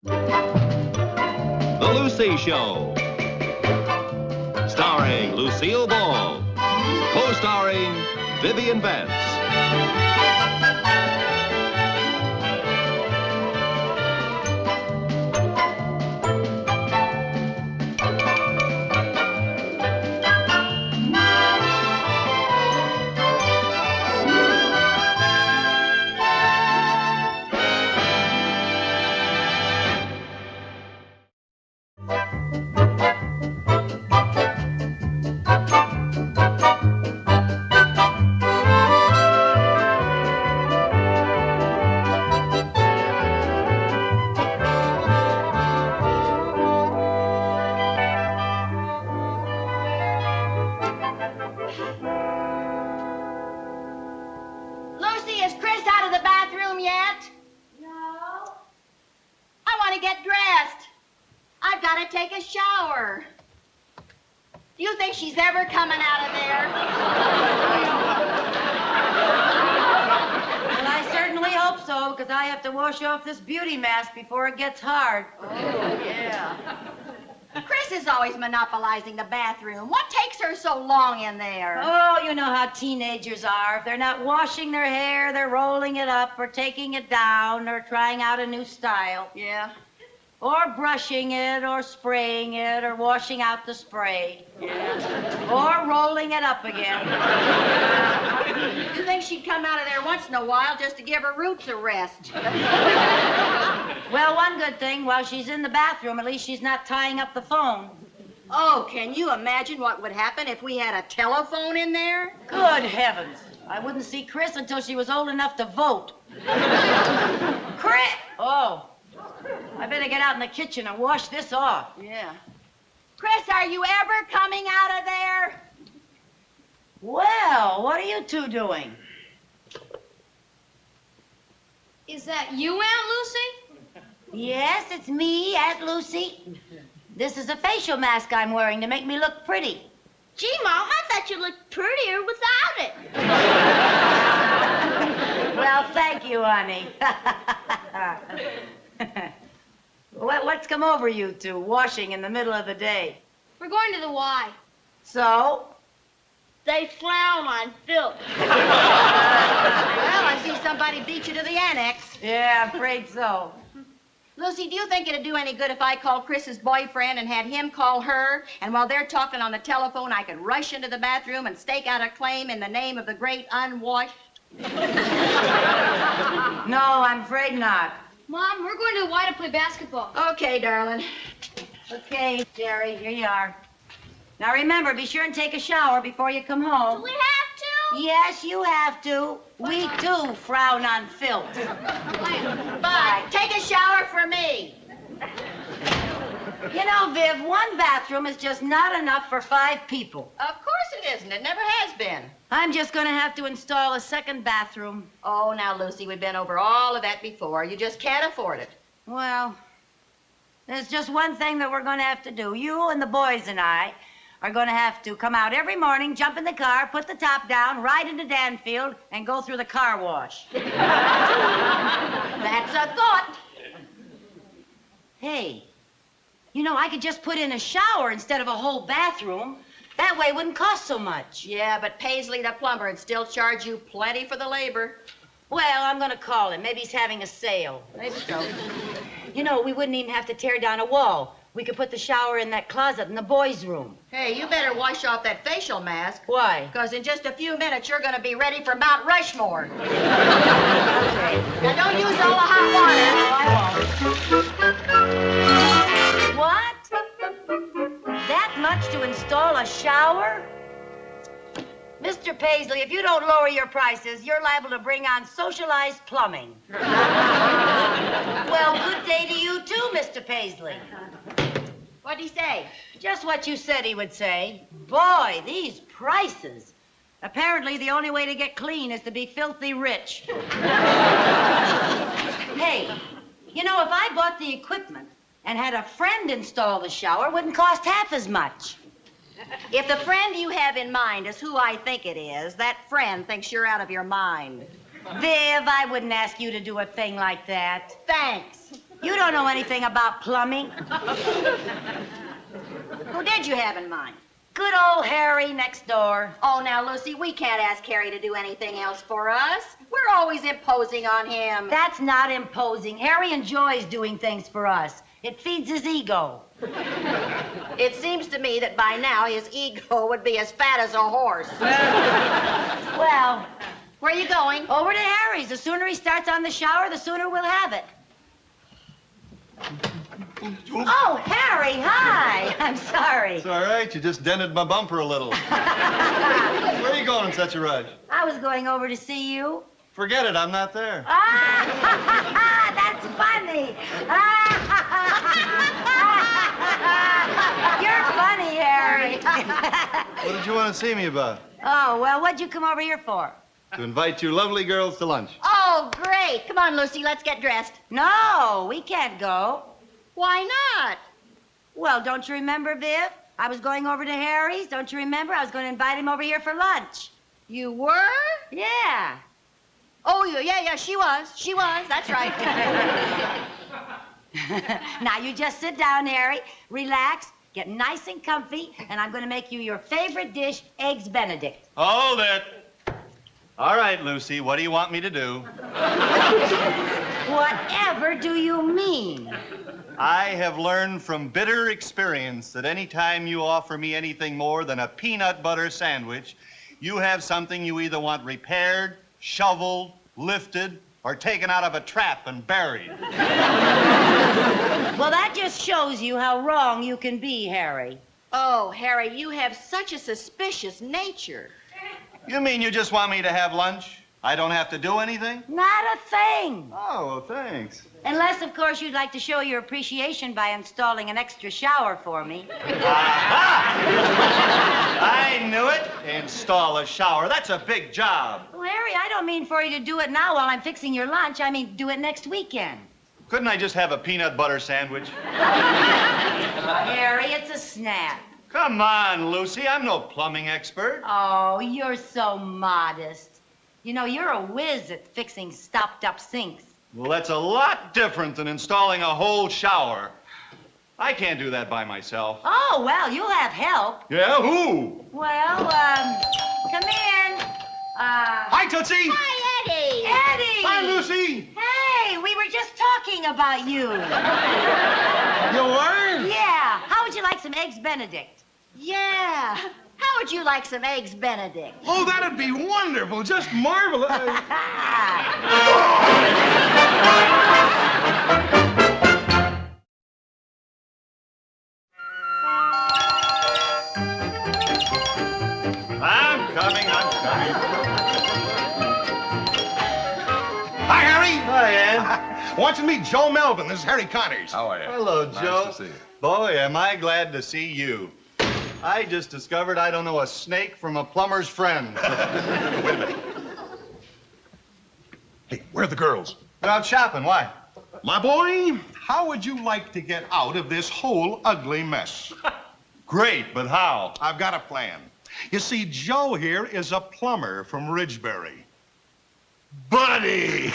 The Lucy Show. Starring Lucille Ball. Co-starring Vivian Vance. She's ever coming out of there. Well, I certainly hope so, because I have to wash off this beauty mask before it gets hard. Oh, yeah. Chris is always monopolizing the bathroom. What takes her so long in there? Oh, you know how teenagers are. If they're not washing their hair, they're rolling it up or taking it down or trying out a new style. Yeah. Or brushing it, or spraying it, or washing out the spray. Yeah. Or rolling it up again. You think she'd come out of there once in a while just to give her roots a rest? Well, one good thing, while she's in the bathroom, at least she's not tying up the phone. Oh, can you imagine what would happen if we had a telephone in there? Good heavens. I wouldn't see Chris until she was old enough to vote. Chris! Oh. I better get out in the kitchen and wash this off. Yeah. Chris, are you ever coming out of there? Well, what are you two doing? Is that you, Aunt Lucy? Yes, it's me, Aunt Lucy. This is a facial mask I'm wearing to make me look pretty. Gee, Mom, I thought you looked prettier without it. Well, thank you, honey. What's come over you two, washing in the middle of the day? We're going to the Y. So? They frown on filth. Well, I see somebody beat you to the annex. Yeah, I'm afraid so. Lucy, do you think it'd do any good if I called Chris's boyfriend and had him call her, and while they're talking on the telephone, I could rush into the bathroom and stake out a claim in the name of the great unwashed? No, I'm afraid not. Mom, we're going to the Y to play basketball. Okay, darling. Okay, Jerry, here you are. Now remember, be sure and take a shower before you come home. Do we have to? Yes, you have to. We too frown on filth. Bye. Take a shower for me. You know, Viv, one bathroom is just not enough for 5 people. Of course it isn't. It never has been. I'm just going to have to install a second bathroom. Oh, now, Lucy, we've been over all of that before. You just can't afford it. Well, there's just one thing that we're going to have to do. You and the boys and I are going to have to come out every morning, jump in the car, put the top down, ride into Danfield, and go through the car wash. That's a thought. Hey, you know, I could just put in a shower instead of a whole bathroom. That way it wouldn't cost so much. Yeah, but Paisley, the plumber, would still charge you plenty for the labor. Well, I'm going to call him. Maybe he's having a sale. Maybe so. You know, we wouldn't even have to tear down a wall. We could put the shower in that closet in the boys' room. Hey, you better wash off that facial mask. Why? Because in just a few minutes, you're going to be ready for Mount Rushmore. Okay. Now, don't use all the hot water. What? That much to install a shower? Mr. Paisley, if you don't lower your prices, you're liable to bring on socialized plumbing. Well, good day to you too, Mr. Paisley. What'd he say? Just what you said he would say. Boy, these prices. Apparently, the only way to get clean is to be filthy rich. Hey, you know, if I bought the equipment and had a friend install the shower, it wouldn't cost half as much. If the friend you have in mind is who I think it is, that friend thinks you're out of your mind. Viv, I wouldn't ask you to do a thing like that. Thanks. You don't know anything about plumbing. Who did you have in mind? Good old Harry next door. Oh, now, Lucy, we can't ask Harry to do anything else for us. We're always imposing on him. That's not imposing. Harry enjoys doing things for us. It feeds his ego. It seems to me that by now his ego would be as fat as a horse. Well, where are you going? Over to Harry's. The sooner he starts on the shower, the sooner we'll have it. Oh, Harry, hi. I'm sorry. It's all right. You just dented my bumper a little. Where are you going in such a rush? I was going over to see you. Forget it. I'm not there. Ah, that's funny. You're funny, Harry. What did you want to see me about? Oh, well, what'd you come over here for? To invite you lovely girls to lunch. Oh, great. Come on, Lucy, let's get dressed. No, we can't go. Why not? Well, don't you remember, Viv? I was going over to Harry's. Don't you remember? I was going to invite him over here for lunch. You were? Yeah. Oh, yeah, she was. She was. That's right. Now, you just sit down, Harry, relax, get nice and comfy, and I'm going to make you your favorite dish, Eggs Benedict. Hold it. All right, Lucy, what do you want me to do? Whatever do you mean? I have learned from bitter experience that any time you offer me anything more than a peanut butter sandwich, you have something you either want repaired, shoveled, lifted, or taken out of a trap and buried. Well, that just shows you how wrong you can be, Harry. Oh, Harry, you have such a suspicious nature. You mean you just want me to have lunch? I don't have to do anything? Not a thing. Oh, thanks. Unless, of course, you'd like to show your appreciation by installing an extra shower for me. Aha! I knew it. Install a shower. That's a big job. Well, Harry, I don't mean for you to do it now while I'm fixing your lunch. I mean, do it next weekend. Couldn't I just have a peanut butter sandwich? Harry, it's a snap. Come on, Lucy. I'm no plumbing expert. Oh, you're so modest. You know, you're a whiz at fixing stopped-up sinks. Well, that's a lot different than installing a whole shower. I can't do that by myself. Oh, well, you'll have help. Yeah, who? Well, come in. Hi, Tootsie. Hi, Eddie. Eddie. Hi, Lucy. Hey, we were just talking about you. You were? Yeah. How would you like some Eggs Benedict? Yeah. How would you like some Eggs Benedict? Oh, that'd be wonderful. Just marvelous. I'm coming. Hi, Harry. Hi, Ann. Want you to meet Joe Melvin. This is Harry Connors. How are you? Hello, Nice Joe. to see you. Boy, am I glad to see you. I just discovered I don't know a snake from a plumber's friend. Wait a minute. Hey, where are the girls? They're out shopping. Why? My boy, how would you like to get out of this whole ugly mess? Great, but how? I've got a plan. You see, Joe here is a plumber from Ridgebury. Buddy!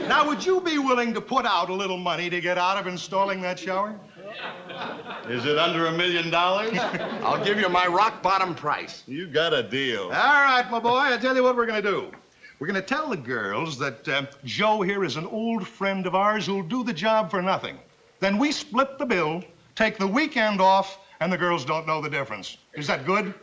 Now, would you be willing to put out a little money to get out of installing that shower? Is it under $1 million? I'll give you my rock bottom price. You got a deal. All right, my boy, I tell you what we're going to do. We're going to tell the girls that Joe here is an old friend of ours who'll do the job for nothing. Then we split the bill, take the weekend off, and the girls don't know the difference. Is that good?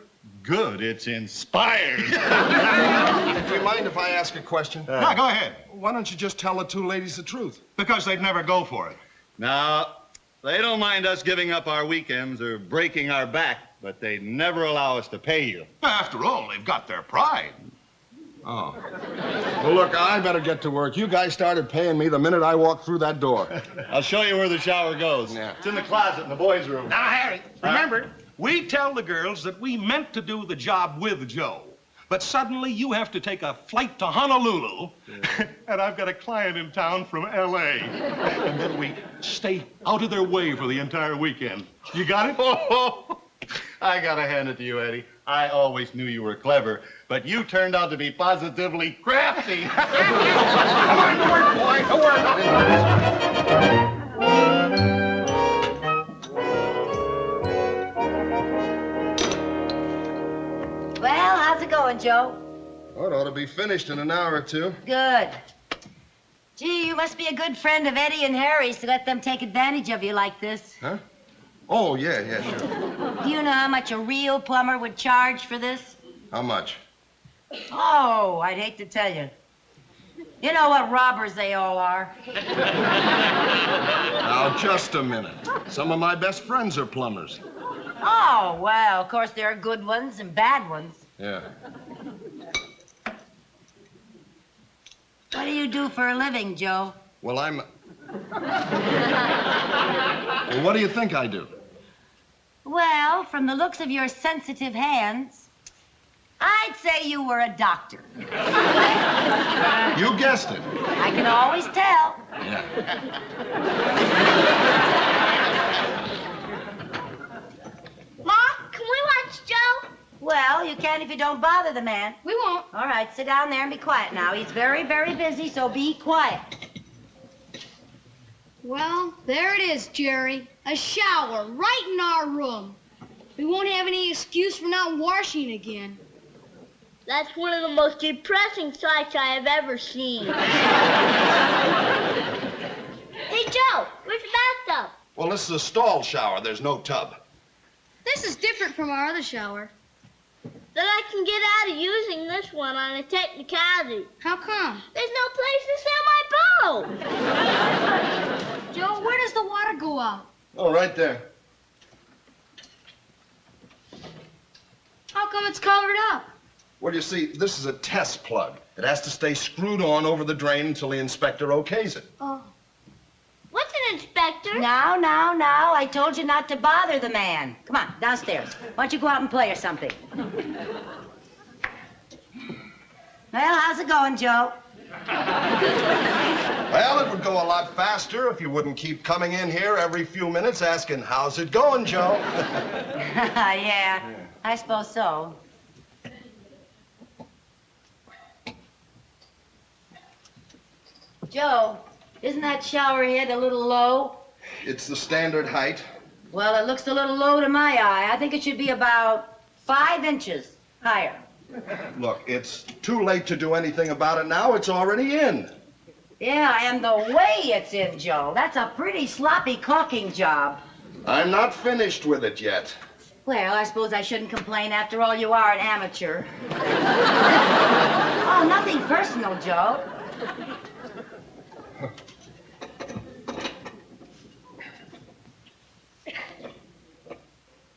Good. It's inspired. Do you mind if I ask a question? No, go ahead. Why don't you just tell the two ladies the truth? Because they'd never go for it. Now, they don't mind us giving up our weekends or breaking our back, but they never allow us to pay you. After all, they've got their pride. Oh. Well, look, I better get to work. You guys started paying me the minute I walked through that door. I'll show you where the shower goes. Yeah. It's in the closet in the boys' room. Now, Harry, remember, we tell the girls that we meant to do the job with Joe. But suddenly you have to take a flight to Honolulu, and I've got a client in town from L.A. And then we stay out of their way for the entire weekend. You got it? Oh, I gotta hand it to you, Eddie. I always knew you were clever, but you turned out to be positively crafty. Come on to work, boy. To work. Joe? Oh, it ought to be finished in an hour or two. Good. Gee, you must be a good friend of Eddie and Harry's to let them take advantage of you like this. Huh? Oh, yeah, sure. Do you know how much a real plumber would charge for this? How much? Oh, I'd hate to tell you. You know what robbers they all are. Now, just a minute. Some of my best friends are plumbers. Oh, well, of course there are good ones and bad ones. Yeah. What do you do for a living, Joe? Well, Well, what do you think I do? Well, from the looks of your sensitive hands, I'd say you were a doctor. You guessed it. I can always tell. Yeah. Mom, can we watch Joe? Well, you can if you don't bother the man. We won't. All right, sit down there and be quiet now. He's very, very busy, so be quiet. Well, there it is, Jerry. A shower right in our room. We won't have any excuse for not washing again. That's one of the most depressing sights I have ever seen. Hey, Joe, where's the bathtub? Well, this is a stall shower. There's no tub. This is different from our other shower. Then I can get out of using this one on a technicality. How come? There's no place to sell my boat. Joe, where does the water go out? Oh, right there. How come it's covered up? Well, you see, this is a test plug. It has to stay screwed on over the drain until the inspector okays it. Oh. What's an inspector? Now. I told you not to bother the man. Come on, downstairs. Why don't you go out and play or something? Well, how's it going, Joe? Well, it would go a lot faster if you wouldn't keep coming in here every few minutes asking, how's it going, Joe? Yeah, I suppose so. Joe, isn't that shower head a little low? It's the standard height. Well, it looks a little low to my eye. I think it should be about 5 inches higher. Look, it's too late to do anything about it now. It's already in. Yeah, and the way it's in, Joe. That's a pretty sloppy caulking job. I'm not finished with it yet. Well, I suppose I shouldn't complain. After all, you are an amateur. Oh, nothing personal, Joe.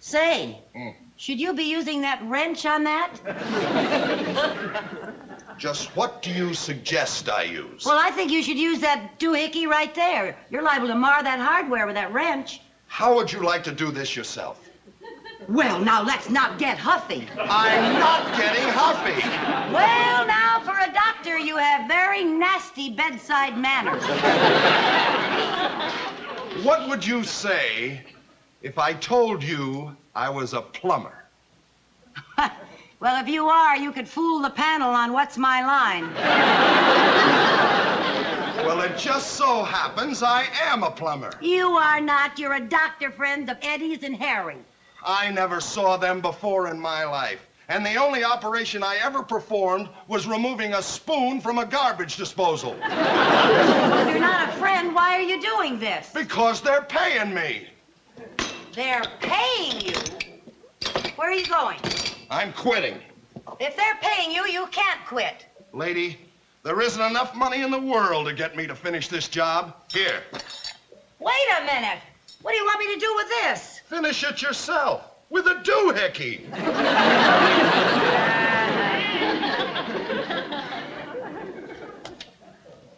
Say, should you be using that wrench on that? Just what do you suggest I use? Well, I think you should use that doohickey right there. You're liable to mar that hardware with that wrench. How would you like to do this yourself? Well, now, let's not get huffy. I'm not getting huffy. Well, now, for a doctor, you have very nasty bedside manners. What would you say if I told you I was a plumber? Well, if you are, you could fool the panel on What's My Line. Well, it just so happens I am a plumber. You are not. You're a doctor friend of Eddie's and Harry. I never saw them before in my life. And the only operation I ever performed was removing a spoon from a garbage disposal. If you're not a friend, why are you doing this? Because they're paying me. They're paying you? Where are you going? I'm quitting. If they're paying you, you can't quit. Lady, there isn't enough money in the world to get me to finish this job. Here. Wait a minute. What do you want me to do with this? Finish it yourself with a doohickey.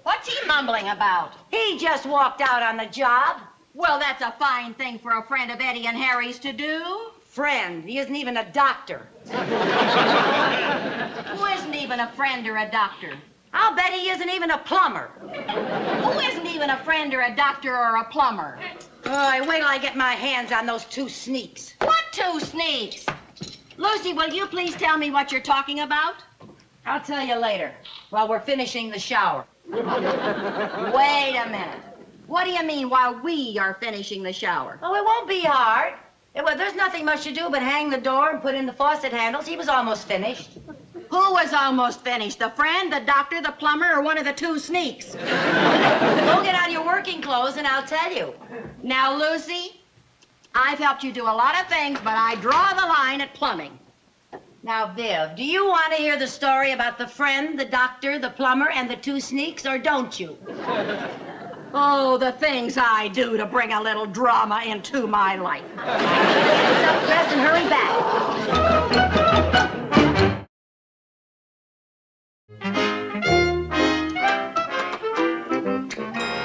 What's he mumbling about? He just walked out on the job. Well, that's a fine thing for a friend of Eddie and Harry's to do. Friend. He isn't even a doctor. Who isn't even a friend or a doctor? I'll bet he isn't even a plumber. Who isn't even a friend or a doctor or a plumber? Oh, wait till I get my hands on those 2 sneaks. What 2 sneaks? Lucy, will you please tell me what you're talking about? I'll tell you later, while we're finishing the shower. Wait a minute. What do you mean while we are finishing the shower? Oh, it won't be hard. Well, there's nothing much to do but hang the door and put in the faucet handles. He was almost finished. Who was almost finished? The friend, the doctor, the plumber, or one of the two sneaks? Go get on your working clothes and I'll tell you. Now, Lucy, I've helped you do a lot of things, but I draw the line at plumbing. Now, Viv, do you want to hear the story about the friend, the doctor, the plumber, and the two sneaks, or don't you? Oh, the things I do to bring a little drama into my life. Get up, dress, and hurry back.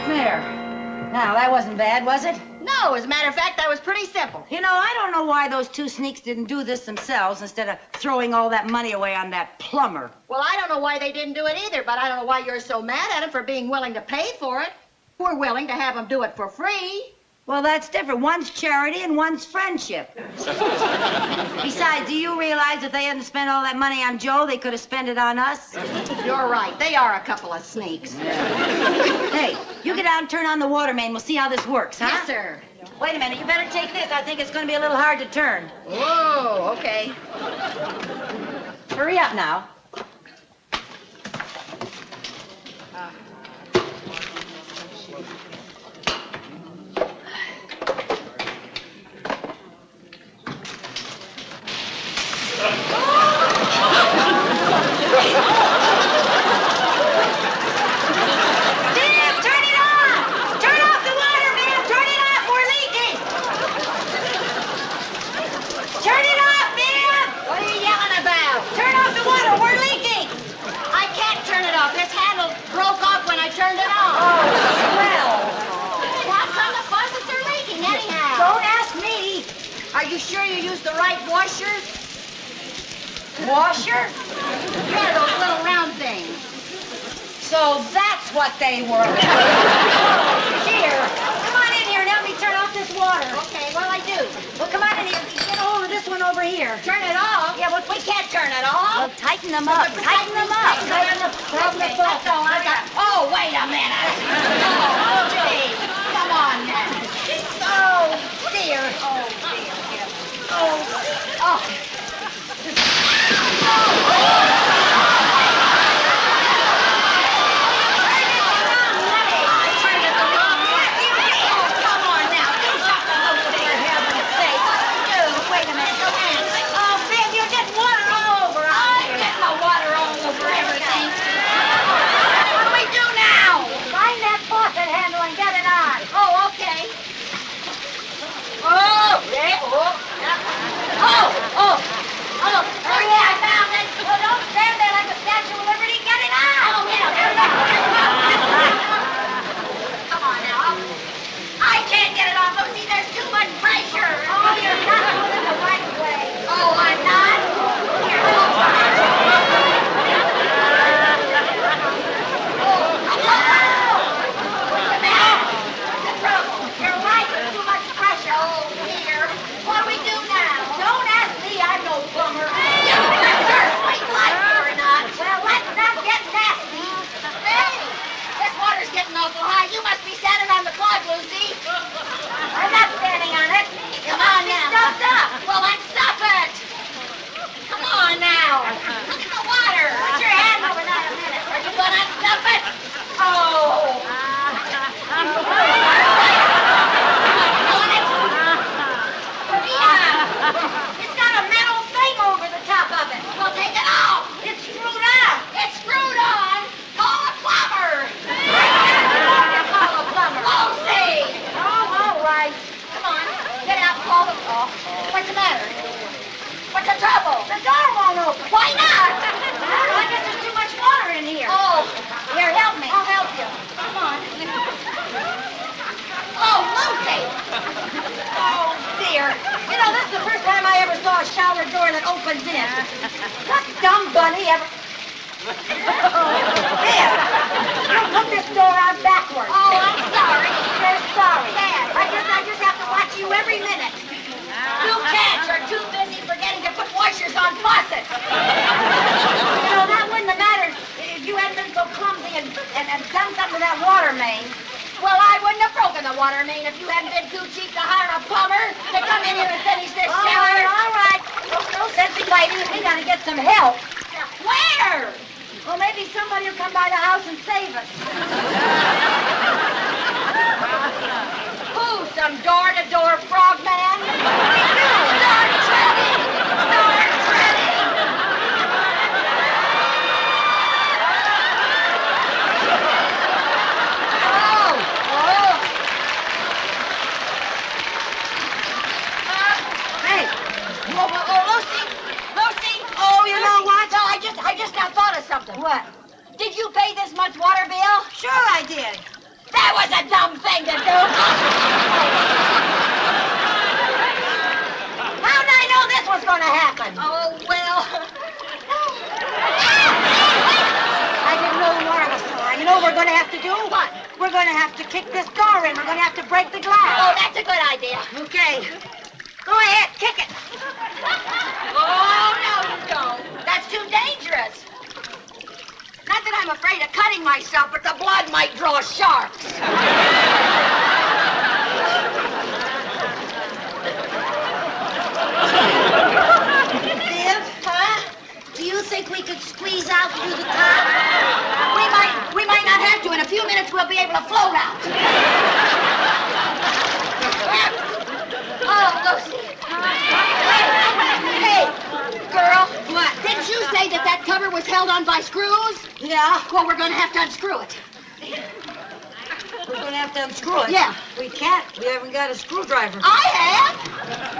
There. Now, that wasn't bad, was it? No, as a matter of fact, that was pretty simple. You know, I don't know why those two sneaks didn't do this themselves instead of throwing all that money away on that plumber. Well, I don't know why they didn't do it either, but I don't know why you're so mad at them for being willing to pay for it. We're willing to have them do it for free. Well, that's different. One's charity and one's friendship. Besides, do you realize if they hadn't spent all that money on Joe, they could have spent it on us? You're right. They are a couple of sneaks. Hey, you get out and turn on the water main. We'll see how this works, huh? Yes, sir. Wait a minute. You better take this. I think it's going to be a little hard to turn. Whoa, okay. Hurry up now. Are you sure you used the right washers? Washer? Yeah, those little round things. So that's what they were. Here, come on in here and help me turn off this water. Okay, what'll I do? Well, come on in here. Get a hold of this one over here. Turn it off? Yeah, well, We can't turn it off. well, tighten them up. Tighten them up. Okay, let's go. Oh, wait a minute. Oh, gee. Come on now. Oh, dear. Oh, dear. Oh. Some help. Well, Well, maybe somebody will come by the house and save us. Who? Some door-to-door frogman? Start treading! Start treading! I just now thought of something. What? Did you pay this much water bill? Sure I did. That was a dumb thing to do. How did I know this was going to happen? Oh, well. I didn't know the water was so high. You know what we're going to have to do? What? We're going to have to kick this door in. We're going to have to break the glass. Oh, that's a good idea. Okay. Go ahead, kick it. Oh, no, you don't. That's too dangerous. Not that I'm afraid of cutting myself, but the blood might draw sharks. Viv, huh? Do you think we could squeeze out through the top? We might not have to. In a few minutes, we'll be able to float out. Oh, Lucy. Hey, girl. What? Didn't you say that cover was held on by screws? Yeah. Well, we're going to have to unscrew it. We're going to have to unscrew it. Yeah. We can't. We haven't got a screwdriver. I have.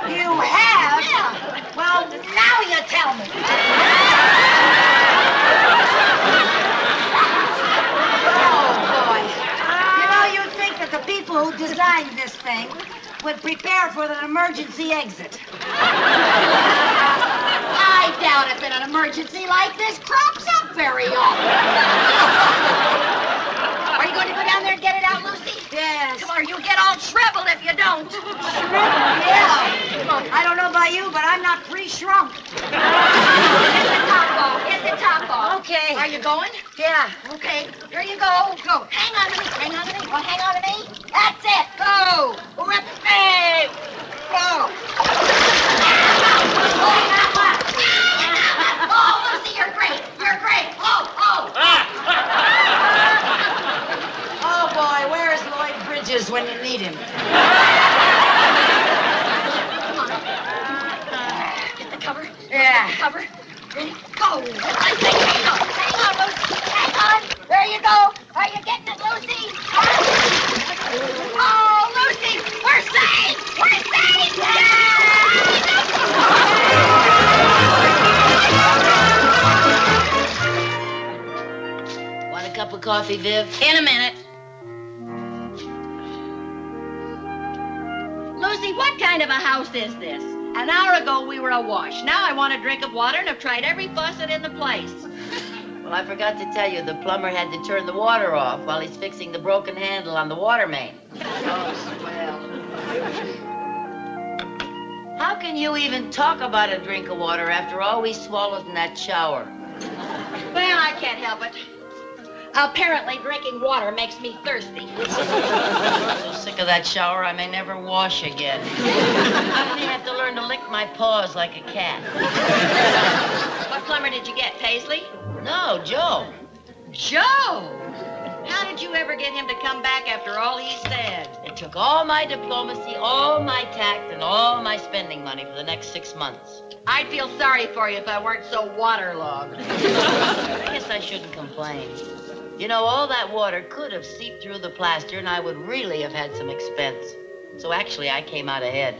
You have? Yeah. Well, now you tell me. Oh, boy. You know, you'd think that the people who designed this thing would prepare for an emergency exit. I doubt if an emergency like this crops up very often. Are you going to go down there and get it out, Lucy? Yes. Come on, you'll get all shriveled if you don't. Yeah. I don't know about you, but I'm not pre-shrunk. Get the top off. Get the top off. Okay. Are you going? Yeah. Okay. Here you go. Go. Hang on to me. Hang on to me. Well, hang on to me. That's it. Go. Rip. Hey. Go. Oh, Lucy, you're great. You're great. Oh. Oh, boy, where's Lloyd Bridges when you need him? Get the cover. Yeah. Get the cover. Ready? Go. Hang on, Lucy. Hang on. There you go. Are you getting it, Lucy? Oh, Lucy, we're safe. We're safe. Want a cup of coffee, Viv? In a minute. Lucy, what kind of a house is this? An hour ago, we were awash. Now I want a drink of water and have tried every faucet in the place. Well, I forgot to tell you, the plumber had to turn the water off while he's fixing the broken handle on the water main. Oh, swell. How can you even talk about a drink of water after all we swallowed in that shower? Well, I can't help it. Apparently, drinking water makes me thirsty. I'm so sick of that shower, I may never wash again. I may have to learn to lick my paws like a cat. What plumber did you get, Paisley? No, Joe. Joe! How did you ever get him to come back after all he said? It took all my diplomacy, all my tact, and all my spending money for the next 6 months. I'd feel sorry for you if I weren't so waterlogged. I guess I shouldn't complain. You know, all that water could have seeped through the plaster, and I would really have had some expense. So actually, I came out ahead.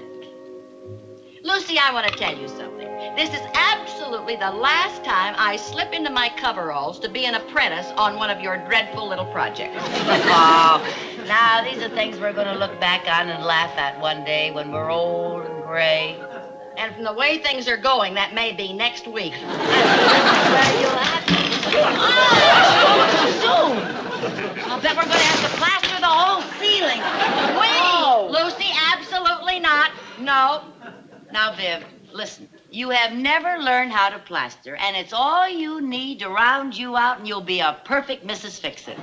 Lucy, I want to tell you something. This is absolutely the last time I slip into my coveralls to be an apprentice on one of your dreadful little projects. Oh, now these are things we're going to look back on and laugh at one day when we're old and gray. And from the way things are going, that may be next week. You'll have to. Oh, too soon. I'll bet we're going to have to plaster the whole ceiling. Wait, Lucy, absolutely not. No. Now, Viv, listen. You have never learned how to plaster, and it's all you need to round you out, and you'll be a perfect Mrs. Fix-It.